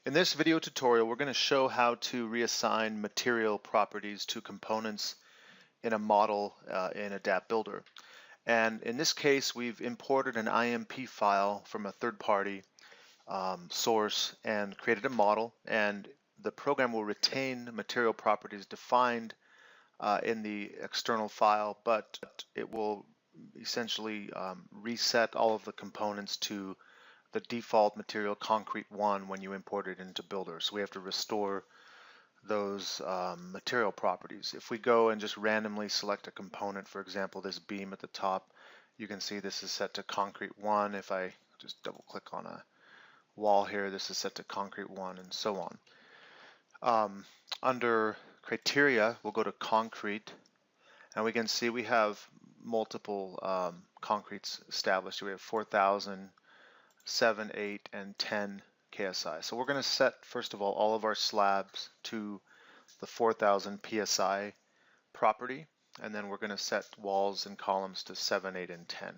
In this video tutorial, we're going to show how to reassign material properties to components in a model in Adapt Builder. And in this case, we've imported an IMP file from a third-party source and created a model, and the program will retain material properties defined in the external file, but it will essentially reset all of the components to the default material concrete 1 when you import it into Builder. So we have to restore those material properties. If we go and just randomly select a component, for example, this beam at the top, you can see this is set to concrete 1. If I just double click on a wall here, this is set to concrete 1 and so on. Under criteria, we'll go to concrete, and we can see we have multiple concretes established. We have 4,000, 7, 8, and 10 KSI. So we're going to set, first of all of our slabs to the 4,000 PSI property, and then we're going to set walls and columns to 7, 8, and 10. And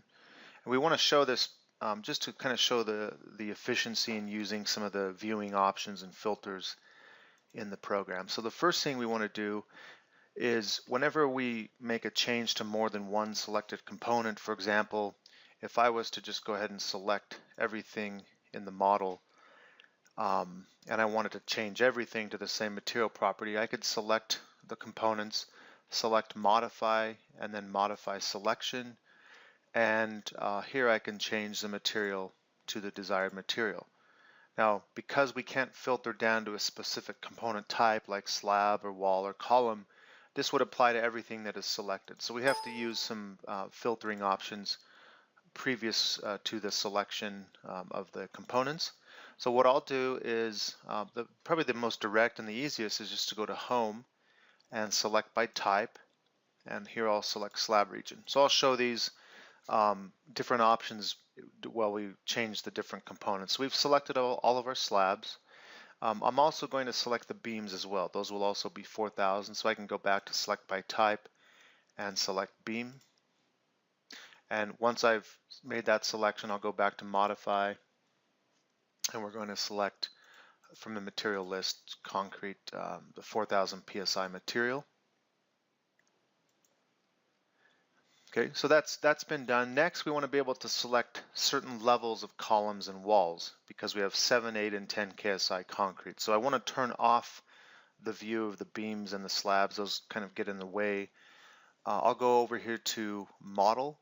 we want to show this just to kind of show the efficiency in using some of the viewing options and filters in the program. So the first thing we want to do is whenever we make a change to more than one selected component, for example, if I was to just go ahead and select everything in the model and I wanted to change everything to the same material property, I could select the components, select modify, and then modify selection, and here I can change the material to the desired material. Now, because we can't filter down to a specific component type like slab or wall or column, this would apply to everything that is selected. So we have to use some filtering options previous to the selection of the components. So what I'll do is, probably the most direct and the easiest is just to go to Home and select by type, and here I'll select slab region. So I'll show these different options while we change the different components. So we've selected all of our slabs. I'm also going to select the beams as well. Those will also be 4,000, so I can go back to select by type and select beam. And once I've made that selection, I'll go back to modify, and we're going to select from the material list concrete, the 4,000 PSI material. Okay, so that's been done. Next, we want to be able to select certain levels of columns and walls because we have 7, 8, and 10 KSI concrete. So I want to turn off the view of the beams and the slabs. Those kind of get in the way. I'll go over here to Model,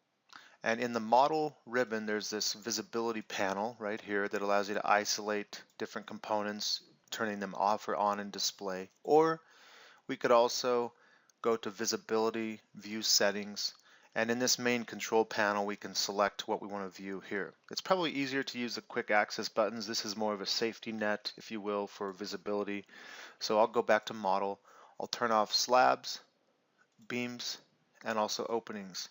and in the Model ribbon, there's this visibility panel right here that allows you to isolate different components, turning them off or on in display. Or we could also go to Visibility, View Settings, and in this main control panel, we can select what we want to view here. It's probably easier to use the quick access buttons. This is more of a safety net, if you will, for visibility. So I'll go back to Model. I'll turn off slabs, beams, and also openings.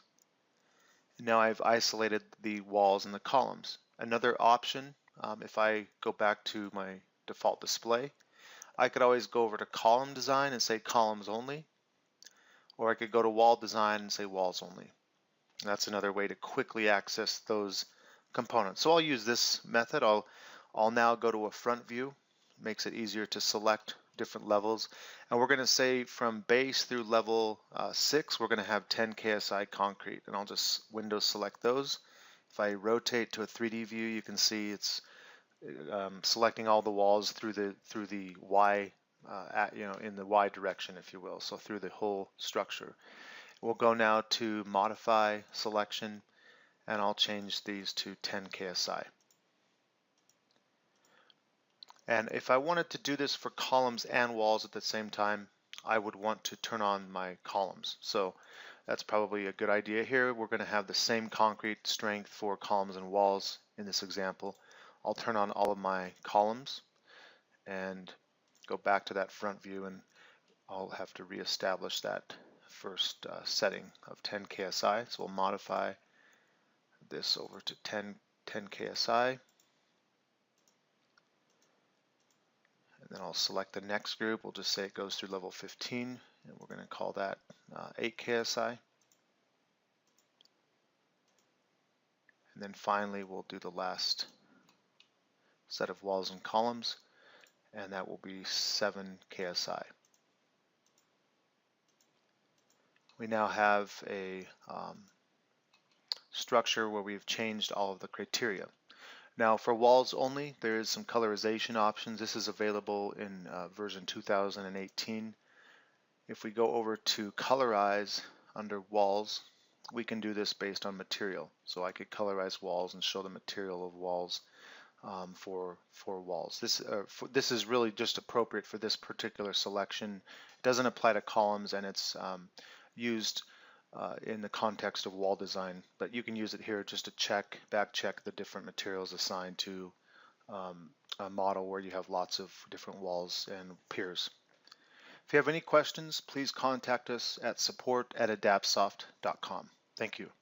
Now I've isolated the walls and the columns. Another option, if I go back to my default display, I could always go over to column design and say columns only, or I could go to wall design and say walls only. And that's another way to quickly access those components. So I'll use this method. I'll now go to a front view. Makes it easier to select different levels. And we're going to say from base through level 6, we're going to have 10 KSI concrete. And I'll just window select those. If I rotate to a 3D view, you can see it's selecting all the walls through the Y, in the Y direction, if you will, so through the whole structure. We'll go now to Modify Selection, and I'll change these to 10 KSI. And if I wanted to do this for columns and walls at the same time, I would want to turn on my columns. So that's probably a good idea here. We're going to have the same concrete strength for columns and walls in this example. I'll turn on all of my columns and go back to that front view, and I'll have to reestablish that first setting of 10 KSI. So we'll modify this over to 10 KSI. And then I'll select the next group. We'll just say it goes through level 15, and we're going to call that 8 KSI. And then finally, we'll do the last set of walls and columns, and that will be 7 KSI. We now have a structure where we've changed all of the criteria. Now for walls only, there is some colorization options. This is available in version 2018. If we go over to colorize under walls, we can do this based on material. So I could colorize walls and show the material of walls for walls. This is really just appropriate for this particular selection. It doesn't apply to columns, and it's used in the context of wall design, but you can use it here just to back check the different materials assigned to a model where you have lots of different walls and piers. If you have any questions, please contact us at support@adaptsoft.com. Thank you.